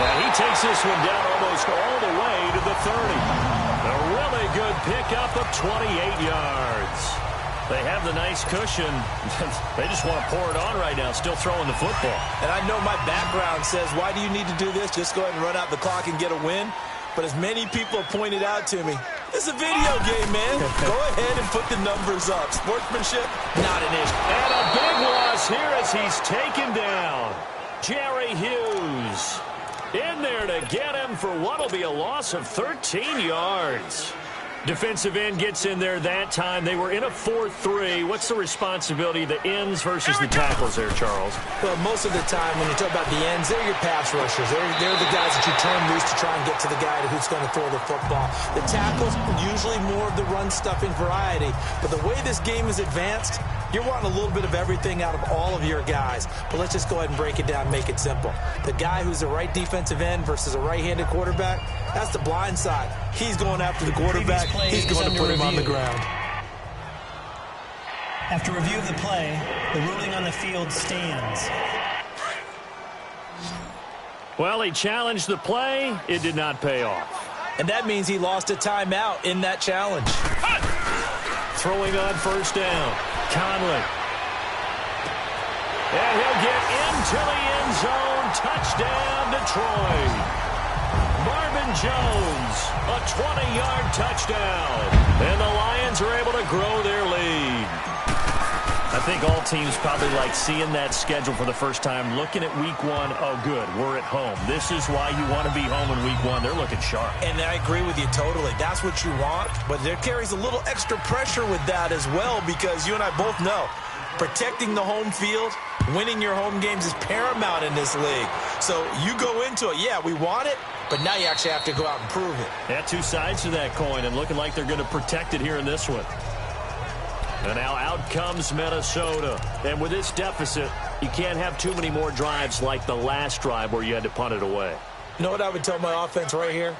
And he takes this one down almost all the way to the 30. A really good pickup of 28 yards. They have the nice cushion. They just want to pour it on right now, still throwing the football. And I know my background says, why do you need to do this? Just go ahead and run out the clock and get a win. But as many people have pointed out to me, it's a video game, man. Go ahead and put the numbers up. Sportsmanship, not an issue. And a big loss here as he's taken down. Jerry Hughes in there to get him for what will be a loss of 13 yards. Defensive end gets in there that time. They were in a 4-3. What's the responsibility of the ends versus the tackles there, Charles? Well, most of the time when you talk about the ends, they're your pass rushers. They're the guys that you turn loose to try and get to the guy who's going to throw the football. The tackles, usually more of the run-stuffing variety. But the way this game is advanced, you're wanting a little bit of everything out of all of your guys. But let's just go ahead and break it down and make it simple. The guy who's the right defensive end versus a right-handed quarterback, that's the blind side. He's going after the quarterback. He's going to put him on the ground. After review of the play, the ruling on the field stands. Well, he challenged the play. It did not pay off. And that means he lost a timeout in that challenge. Throwing on first down. Conley. And he'll get into the end zone. Touchdown, Detroit. Marvin Jones, a 20-yard touchdown. And the Lions are able to grow their lead. I think all teams probably like seeing that schedule for the first time, looking at week one. Oh, good, we're at home. This is why you want to be home in week one. They're looking sharp. And I agree with you totally. That's what you want, but there carries a little extra pressure with that as well, because you and I both know protecting the home field, winning your home games is paramount in this league. So you go into it, yeah, we want it, but now you actually have to go out and prove it. Yeah, two sides to that coin, and looking like they're going to protect it here in this one. And now out comes Minnesota. And with this deficit, you can't have too many more drives like the last drive where you had to punt it away. You know what I would tell my offense right here?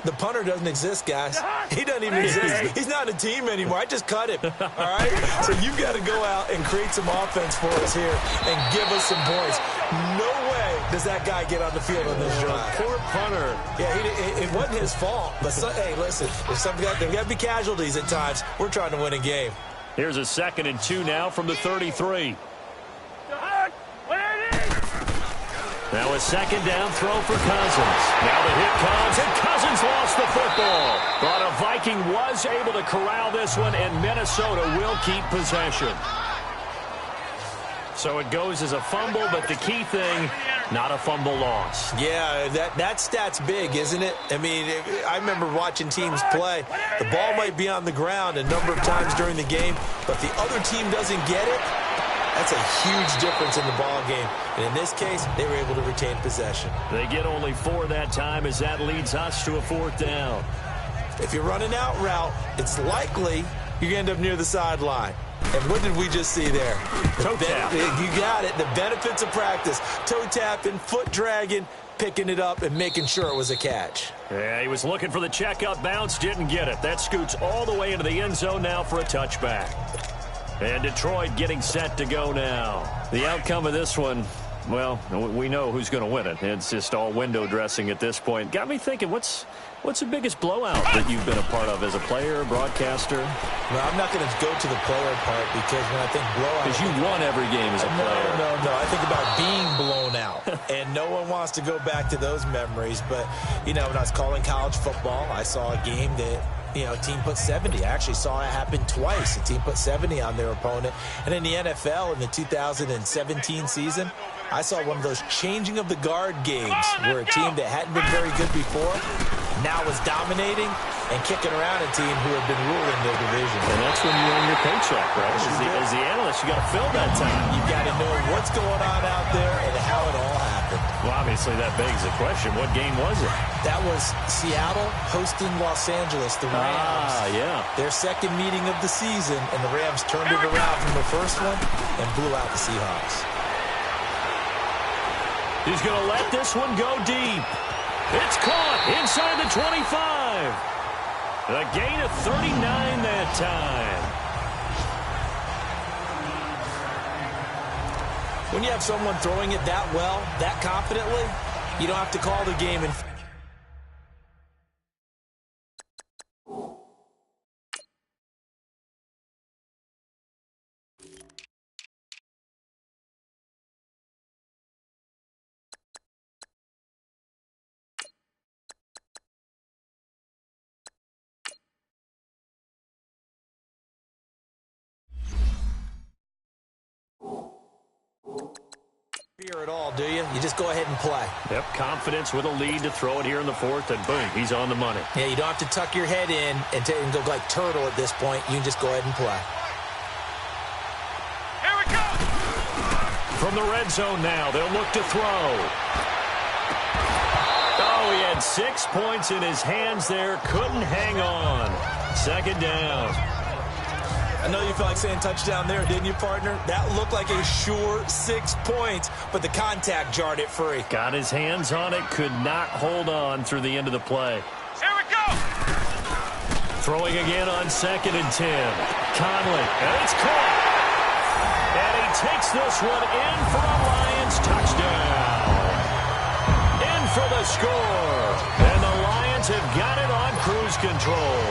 The punter doesn't exist, guys. He doesn't even exist. He's not a team anymore. I just cut him, all right? So you've got to go out and create some offense for us here and give us some points. No way does that guy get on the field on this drive. Poor punter. Yeah, it wasn't his fault. But, hey, listen, there's got to be casualties at times. We're trying to win a game. Here's a 2nd and 2 now from the 33. Now a 2nd down throw for Cousins. Now the hit comes, and Cousins lost the football. But a Viking was able to corral this one, and Minnesota will keep possession. So it goes as a fumble, but the key thing, not a fumble loss. Yeah, that stat's big, isn't it? I mean, I remember watching teams play. The ball might be on the ground a number of times during the game, but the other team doesn't get it. That's a huge difference in the ball game. And in this case, they were able to retain possession. They get only 4 that time as that leads us to a 4th down. If you're running out route, it's likely you're going to end up near the sideline. And what did we just see there? Toe tap. You got it. The benefits of practice. Toe tapping, foot dragging, picking it up, and making sure it was a catch. Yeah, he was looking for the checkup bounce, didn't get it. That scoots all the way into the end zone now for a touchback. And Detroit getting set to go now. The outcome of this one, well, we know who's going to win it. It's just all window dressing at this point. Got me thinking, what's the biggest blowout that you've been a part of as a player, broadcaster? No, I'm not going to go to the player part, because when I think blowout... Because you won every game as a player. No. I think about being blown out. And no one wants to go back to those memories. But, you know, when I was calling college football, I saw a game that... You know, a team put 70. I actually saw it happen twice. A team put 70 on their opponent. And in the NFL, in the 2017 season, I saw one of those changing of the guard games where a team that hadn't been very good before now was dominating and kicking around a team who had been ruling their division. And that's when you earn your paycheck, right? As the analyst, you got to fill that time. You got to know what's going on out there and how it all happened. Well, obviously that begs the question, what game was it? That was Seattle hosting Los Angeles, the Rams. Yeah. Their second meeting of the season, and the Rams turned it around from the first one and blew out the Seahawks. He's going to let this one go deep. It's caught inside the 25. A gain of 39 that time. When you have someone throwing it that well, that confidently, you don't have to call the game. Fear at all, do you? You just go ahead and play. Yep, confidence with a lead to throw it here in the 4th, and boom, he's on the money. Yeah, you don't have to tuck your head in and go like turtle at this point. You can just go ahead and play. Here we go! From the red zone now, they'll look to throw. Oh, he had 6 points in his hands there, couldn't hang on. 2nd down. I know you felt like saying touchdown there, didn't you, partner? That looked like a sure 6 points, but the contact jarred it free. Got his hands on it, could not hold on through the end of the play. Here we go! Throwing again on 2nd and 10. Conley, and it's caught. takes this one in for a Lions touchdown. In for the score. And the Lions have got it on cruise control.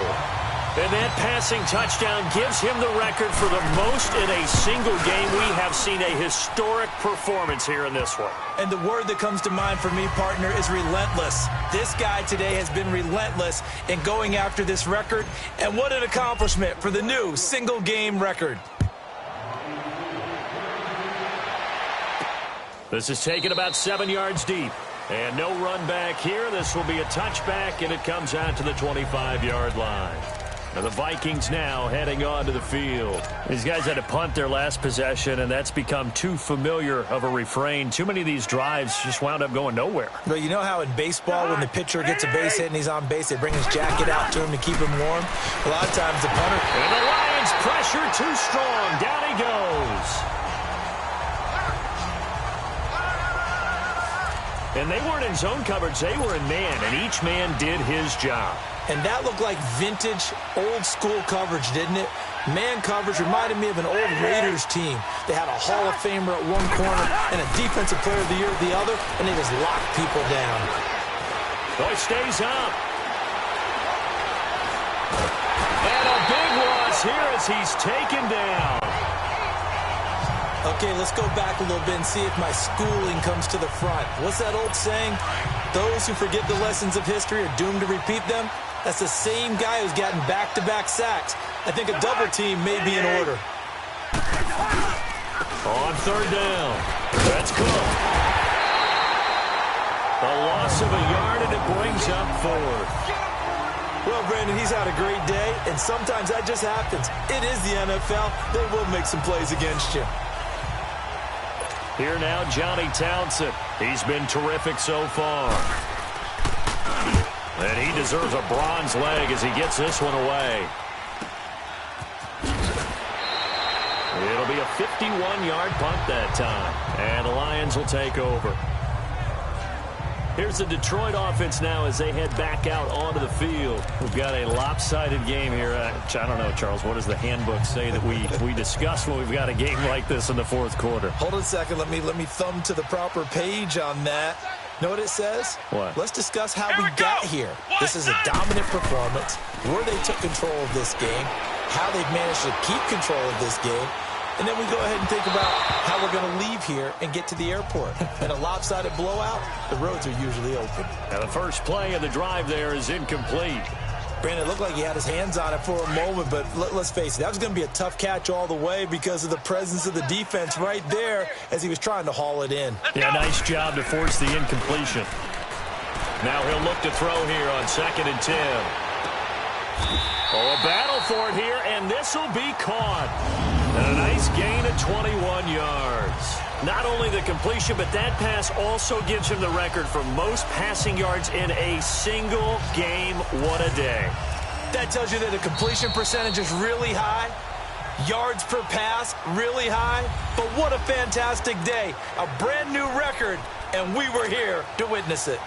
And that passing touchdown gives him the record for the most in a single game. We have seen a historic performance here in this one. And the word that comes to mind for me, partner, is relentless. This guy today has been relentless in going after this record. And what an accomplishment for the new single-game record. This is taken about 7 yards deep. And no run back here. This will be a touchback, and it comes out to the 25-yard line. Now the Vikings now heading onto the field. These guys had to punt their last possession, and that's become too familiar of a refrain. Too many of these drives just wound up going nowhere. But you know how in baseball, when the pitcher gets a base hit and he's on base, they bring his jacket out to him to keep him warm? A lot of times the punter... And the Lions pressure too strong. Down he goes. And they weren't in zone coverage. They were in man, and each man did his job. And that looked like vintage, old-school coverage, didn't it? Man coverage reminded me of an old Raiders team. They had a Hall of Famer at one corner and a Defensive Player of the Year at the other, and they just locked people down. Boy stays up. And a big loss here as he's taken down. Okay, let's go back a little bit and see if my schooling comes to the front. What's that old saying? Those who forget the lessons of history are doomed to repeat them. That's the same guy who's gotten back-to-back sacks. I think a double team may be in order. On third down. That's Cook. A loss of a yard, and it brings up fourth. Well, Brandon, he's had a great day, and sometimes that just happens. It is the NFL. They will make some plays against you. Here now, Johnny Townsend. He's been terrific so far. And he deserves a bronze leg as he gets this one away. It'll be a 51-yard punt that time. And the Lions will take over. Here's the Detroit offense now as they head back out onto the field. We've got a lopsided game here. I don't know, Charles, what does the handbook say that we discuss when we've got a game like this in the fourth quarter? Hold on a second. Let me thumb to the proper page on that. Know what it says? What? Let's discuss how we got here. This is a dominant performance, where they took control of this game, how they've managed to keep control of this game, and then we go ahead and think about how we're going to leave here and get to the airport. In a lopsided blowout, the roads are usually open. Now the first play of the drive there is incomplete. Brandon, it looked like he had his hands on it for a moment, but let's face it, that was going to be a tough catch all the way because of the presence of the defense right there as he was trying to haul it in. Yeah, nice job to force the incompletion. Now he'll look to throw here on 2nd and 10. Oh, a battle for it here, and this will be caught. And a nice gain of 21 yards. Not only the completion, but that pass also gives him the record for most passing yards in a single game. What a day. That tells you that the completion percentage is really high. Yards per pass, really high. But what a fantastic day. A brand new record, and we were here to witness it.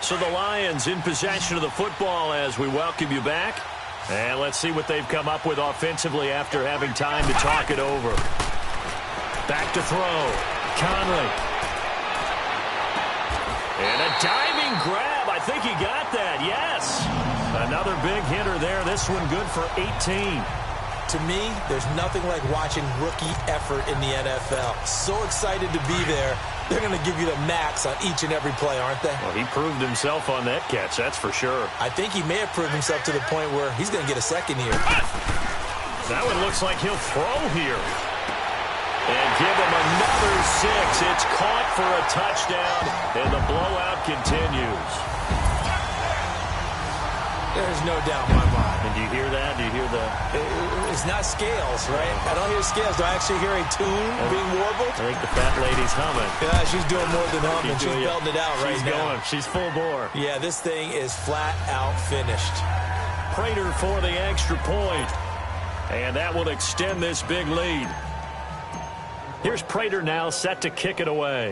So the Lions in possession of the football as we welcome you back. And let's see what they've come up with offensively after having time to talk it over. Back to throw. Conley. And a diving grab. I think he got that. Yes. Another big hitter there. This one good for 18. To me, there's nothing like watching rookie effort in the NFL. So excited to be there. They're going to give you the max on each and every play, aren't they? Well, he proved himself on that catch, that's for sure. I think he may have proved himself to the point where he's going to get a second here. That one looks like he'll throw here. And give him another 6. It's caught for a touchdown, and the blowout continues. There's no doubt in my mind. And do you hear that? Do you hear the... It's not scales, right? I don't hear scales. Do I actually hear a tune being warbled? I think the fat lady's humming. Yeah, she's doing more than humming. She's belting it out right now. She's going. She's full bore. Yeah, this thing is flat out finished. Prater for the extra point. And that will extend this big lead. Here's Prater now set to kick it away.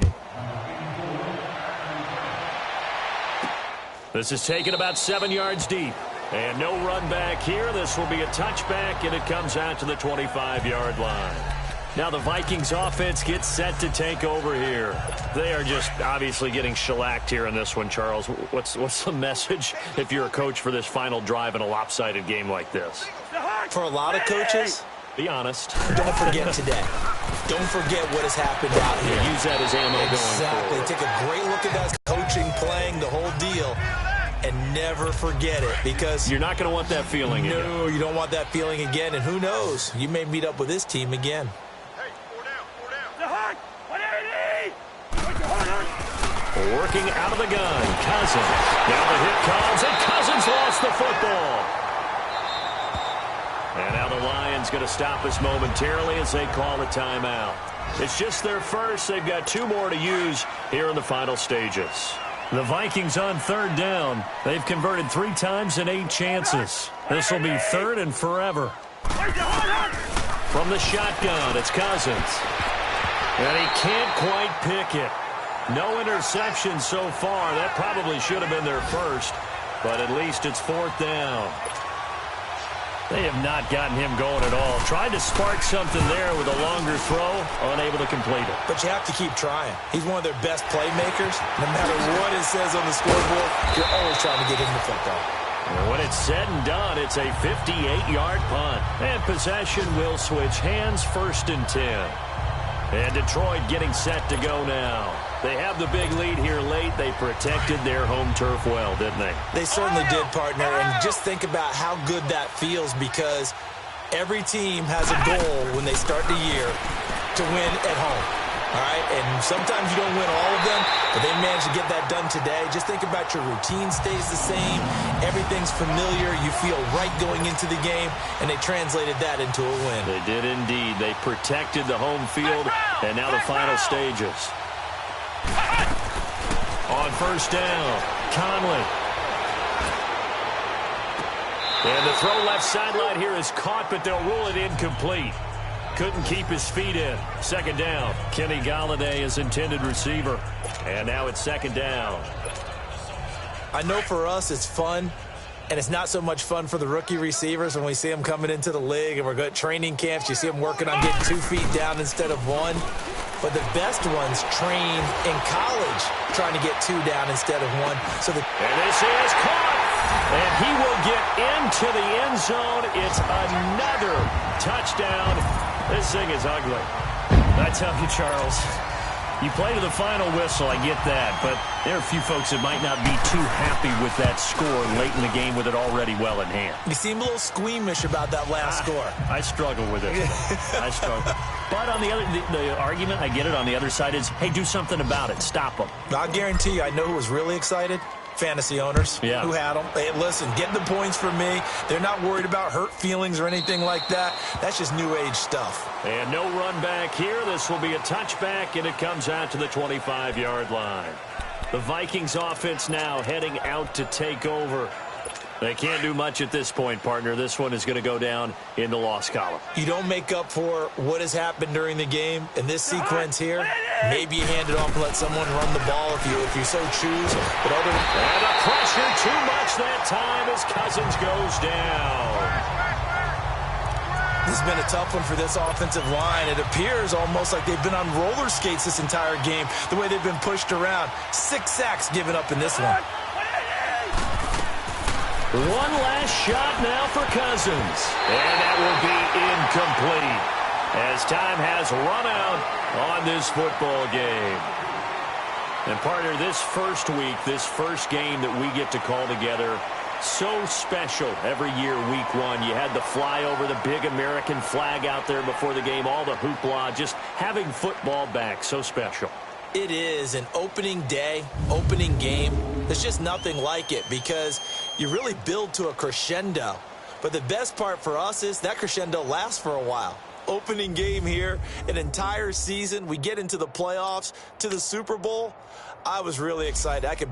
This is taken about 7 yards deep. And no run back here. This will be a touchback, and it comes out to the 25-yard line. Now the Vikings offense gets set to take over here. They are just obviously getting shellacked here in this one, Charles. What's the message if you're a coach for this final drive in a lopsided game like this? For a lot of coaches, be honest. Don't forget today. Don't forget what has happened out here. Use that as ammo going forward. Exactly. Take a great look at that coaching, playing, the whole deal, and never forget it, because you're not going to want that feeling again. No, you don't want that feeling again, and who knows? You may meet up with this team again. Working out of the gun, Cousins. Now the hit comes, and Cousins lost the football. And now the Lions going to stop us momentarily as they call a timeout. It's just their first. They've got 2 more to use here in the final stages. The Vikings on 3rd down. They've converted 3 times in 8 chances. This will be 3rd and forever. From the shotgun, it's Cousins. And he can't quite pick it. No interception so far. That probably should have been their first, but at least it's 4th down. They have not gotten him going at all. Tried to spark something there with a longer throw, unable to complete it. But you have to keep trying. He's one of their best playmakers. No matter what it says on the scoreboard, you're always trying to get him the football. And when it's said and done, it's a 58-yard punt. And possession will switch hands, 1st and 10. And Detroit getting set to go now. They have the big lead here late. They protected their home turf well, didn't they? They certainly did, partner. And just think about how good that feels, because every team has a goal when they start the year to win at home. All right, and sometimes you don't win all of them, but they managed to get that done today. Just think about your routine stays the same. Everything's familiar. You feel right going into the game, and they translated that into a win. They did indeed. They protected the home field, and now the final stages. On 1st down, Conley. And the throw left sideline here is caught, but they'll rule it incomplete. Couldn't keep his feet in. 2nd down. Kenny Golladay is intended receiver. And now it's 2nd down. I know for us it's fun, and it's not so much fun for the rookie receivers when we see them coming into the league and we're going to training camps. You see them working on getting 2 feet down instead of 1. But the best ones train in college trying to get 2 down instead of 1. And this is caught. And he will get into the end zone. It's another touchdown. This thing is ugly. I tell you, Charles, you play to the final whistle, I get that, but there are a few folks that might not be too happy with that score late in the game with it already well in hand. You seem a little squeamish about that last score. I struggle with it. I struggle. But on the argument, I get it, on the other side is, hey, do something about it. Stop them. I'll guarantee you, I know who was really excited. Fantasy owners who had them. Hey, listen, get the points for me. They're not worried about hurt feelings or anything like that. That's just new age stuff. And no run back here. This will be a touchback, and it comes out to the 25-yard line. The Vikings offense now heading out to take over. They can't do much at this point, partner. This one is going to go down in the loss column. You don't make up for what has happened during the game in this sequence here. Maybe you hand it off and let someone run the ball if you so choose. But and the pressure too much that time as Cousins goes down. This has been a tough one for this offensive line. It appears almost like they've been on roller skates this entire game, the way they've been pushed around. 6 sacks given up in this one. One last shot now for Cousins. And that will be incomplete as time has run out on this football game. And partner, this first week, this first game that we get to call together, so special every year, week 1. You had the flyover, the big American flag out there before the game, all the hoopla, just having football back, so special. It is an opening day, opening game. There's just nothing like it because you really build to a crescendo. But the best part for us is that crescendo lasts for a while. Opening game here, an entire season. We get into the playoffs, to the Super Bowl. I was really excited. I could